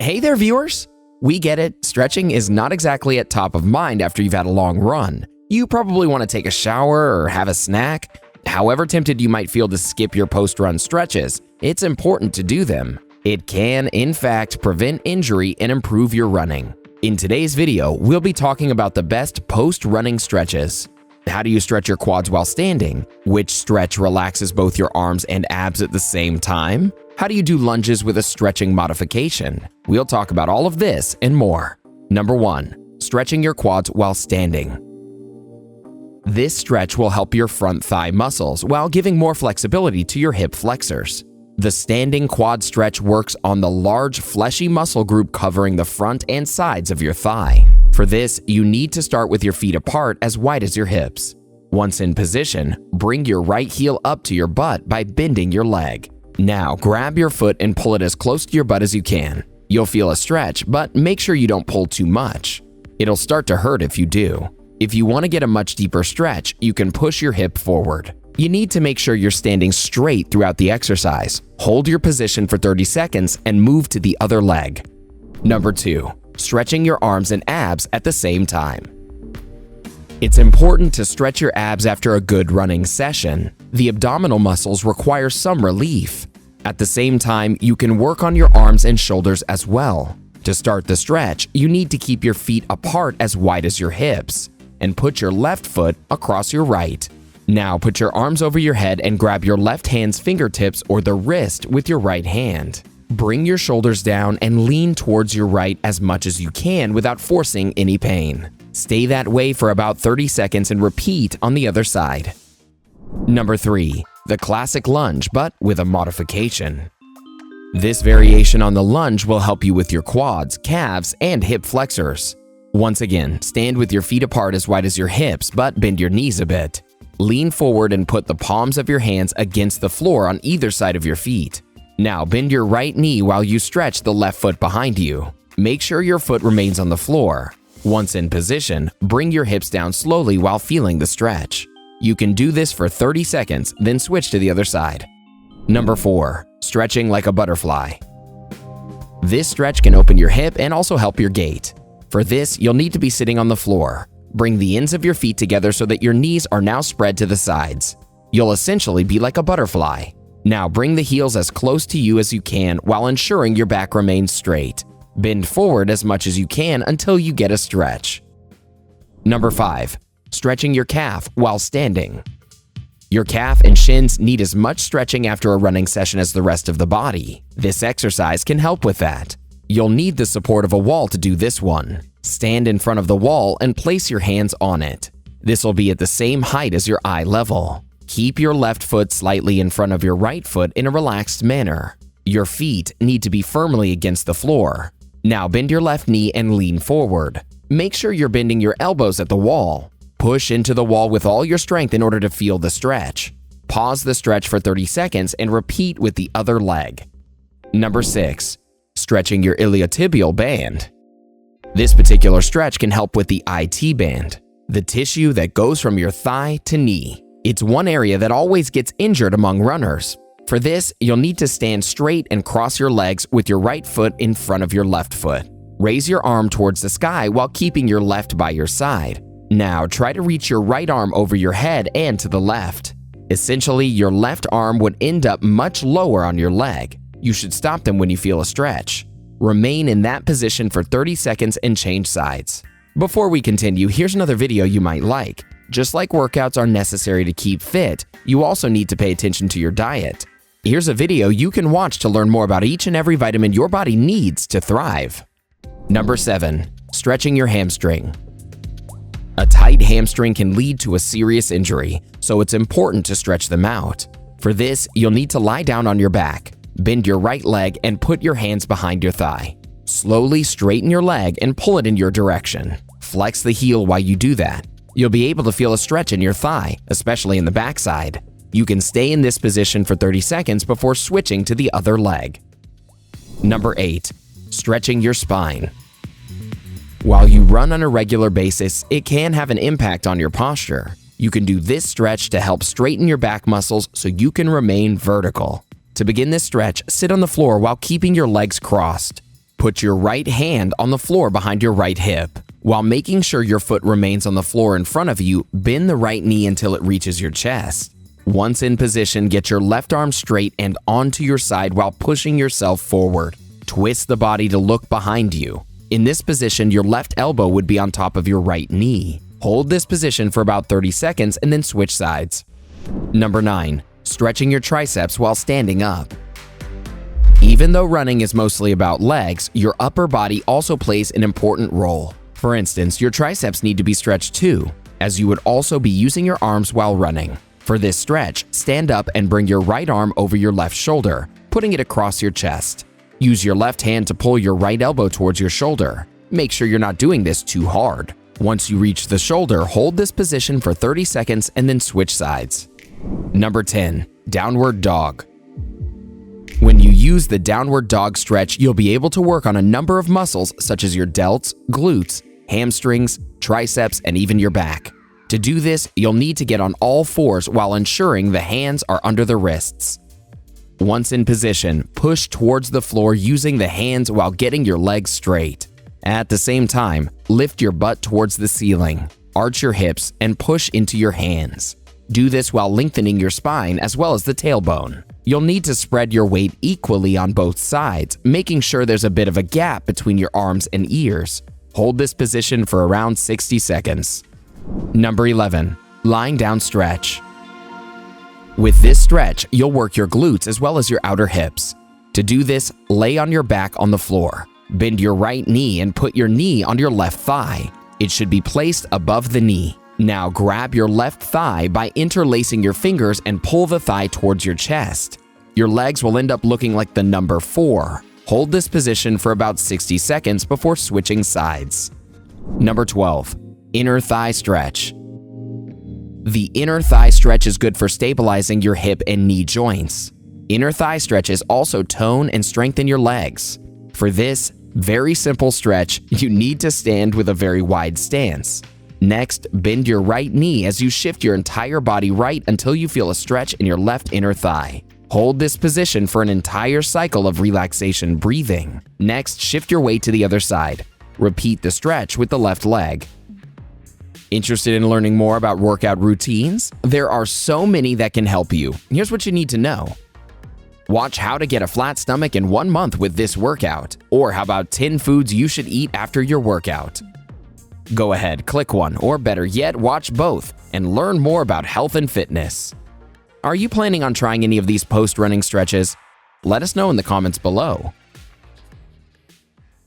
Hey there, viewers! We get it, stretching is not exactly at top of mind after you've had a long run. You probably want to take a shower or have a snack. However tempted you might feel to skip your post-run stretches, it's important to do them. It can, in fact, prevent injury and improve your running. In today's video, we'll be talking about the best post-running stretches. How do you stretch your quads while standing? Which stretch relaxes both your arms and abs at the same time? How do you do lunges with a stretching modification? We'll talk about all of this and more. Number 1. Stretching your quads while standing. This stretch will help your front thigh muscles while giving more flexibility to your hip flexors. The standing quad stretch works on the large fleshy muscle group covering the front and sides of your thigh. For this, you need to start with your feet apart as wide as your hips. Once in position, bring your right heel up to your butt by bending your leg. Now, grab your foot and pull it as close to your butt as you can. You'll feel a stretch, but make sure you don't pull too much. It'll start to hurt if you do. If you want to get a much deeper stretch, you can push your hip forward. You need to make sure you're standing straight throughout the exercise. Hold your position for 30 seconds and move to the other leg. Number 2. Stretching your arms and abs at the same time. It's important to stretch your abs after a good running session. The abdominal muscles require some relief. At the same time, you can work on your arms and shoulders as well. To start the stretch, you need to keep your feet apart as wide as your hips and put your left foot across your right. Now put your arms over your head and grab your left hand's fingertips or the wrist with your right hand. Bring your shoulders down and lean towards your right as much as you can without forcing any pain. Stay that way for about 30 seconds and repeat on the other side. Number 3. The classic lunge, but with a modification. This variation on the lunge will help you with your quads, calves, and hip flexors. Once again, stand with your feet apart as wide as your hips, but bend your knees a bit. Lean forward and put the palms of your hands against the floor on either side of your feet. Now bend your right knee while you stretch the left foot behind you. Make sure your foot remains on the floor. Once in position, bring your hips down slowly while feeling the stretch. You can do this for 30 seconds, then switch to the other side. Number 4. Stretching like a butterfly. This stretch can open your hip and also help your gait. For this, you'll need to be sitting on the floor. Bring the ends of your feet together so that your knees are now spread to the sides. You'll essentially be like a butterfly. Now bring the heels as close to you as you can while ensuring your back remains straight. Bend forward as much as you can until you get a stretch. Number 5. Stretching your calf while standing. Your calf and shins need as much stretching after a running session as the rest of the body. This exercise can help with that. You'll need the support of a wall to do this one. Stand in front of the wall and place your hands on it. This will be at the same height as your eye level. Keep your left foot slightly in front of your right foot in a relaxed manner. Your feet need to be firmly against the floor. Now bend your left knee and lean forward. Make sure you're bending your elbows at the wall. Push into the wall with all your strength in order to feel the stretch. Pause the stretch for 30 seconds and repeat with the other leg. Number 6. Stretching your iliotibial band. This particular stretch can help with the IT band, the tissue that goes from your thigh to knee. It's one area that always gets injured among runners. For this, you'll need to stand straight and cross your legs with your right foot in front of your left foot. Raise your arm towards the sky while keeping your left by your side. Now try to reach your right arm over your head and to the left. Essentially, your left arm would end up much lower on your leg. You should stop them when you feel a stretch. Remain in that position for 30 seconds and change sides. Before we continue, here's another video you might like. Just like workouts are necessary to keep fit, you also need to pay attention to your diet. Here's a video you can watch to learn more about each and every vitamin your body needs to thrive. Number 7. Stretching your hamstring. A tight hamstring can lead to a serious injury, so it's important to stretch them out. For this, you'll need to lie down on your back. Bend your right leg and put your hands behind your thigh. Slowly straighten your leg and pull it in your direction. Flex the heel while you do that. You'll be able to feel a stretch in your thigh, especially in the backside. You can stay in this position for 30 seconds before switching to the other leg. Number 8. Stretching your spine. While you run on a regular basis, it can have an impact on your posture. You can do this stretch to help straighten your back muscles so you can remain vertical. To begin this stretch, sit on the floor while keeping your legs crossed. Put your right hand on the floor behind your right hip. While making sure your foot remains on the floor in front of you, bend the right knee until it reaches your chest. Once in position, get your left arm straight and onto your side while pushing yourself forward. Twist the body to look behind you. In this position, your left elbow would be on top of your right knee. Hold this position for about 30 seconds and then switch sides. Number 9. Stretching your triceps while standing up. Even though running is mostly about legs, your upper body also plays an important role. For instance, your triceps need to be stretched too, as you would also be using your arms while running. For this stretch, stand up and bring your right arm over your left shoulder, putting it across your chest. Use your left hand to pull your right elbow towards your shoulder. Make sure you're not doing this too hard. Once you reach the shoulder, hold this position for 30 seconds and then switch sides. Number 10. Downward dog. When you use the downward dog stretch, you'll be able to work on a number of muscles such as your delts, glutes, hamstrings, triceps, and even your back. To do this, you'll need to get on all fours while ensuring the hands are under the wrists. Once in position, push towards the floor using the hands while getting your legs straight. At the same time, lift your butt towards the ceiling, arch your hips, and push into your hands. Do this while lengthening your spine as well as the tailbone. You'll need to spread your weight equally on both sides, making sure there's a bit of a gap between your arms and ears. Hold this position for around 60 seconds. Number 11. Lying down stretch. With this stretch, you'll work your glutes as well as your outer hips. To do this, lay on your back on the floor. Bend your right knee and put your knee on your left thigh. It should be placed above the knee. Now grab your left thigh by interlacing your fingers and pull the thigh towards your chest. Your legs will end up looking like the number 4. Hold this position for about 60 seconds before switching sides. Number 12. Inner thigh stretch. The inner thigh stretch is good for stabilizing your hip and knee joints. Inner thigh stretches also tone and strengthen your legs. For this very simple stretch, you need to stand with a very wide stance. Next, bend your right knee as you shift your entire body right until you feel a stretch in your left inner thigh. Hold this position for an entire cycle of relaxation breathing. Next, shift your weight to the other side. Repeat the stretch with the left leg. Interested in learning more about workout routines? There are so many that can help you. Here's what you need to know. Watch how to get a flat stomach in 1 month with this workout. Or how about 10 foods you should eat after your workout? Go ahead, click one, or better yet, watch both and learn more about health and fitness. Are you planning on trying any of these post-running stretches? Let us know in the comments below.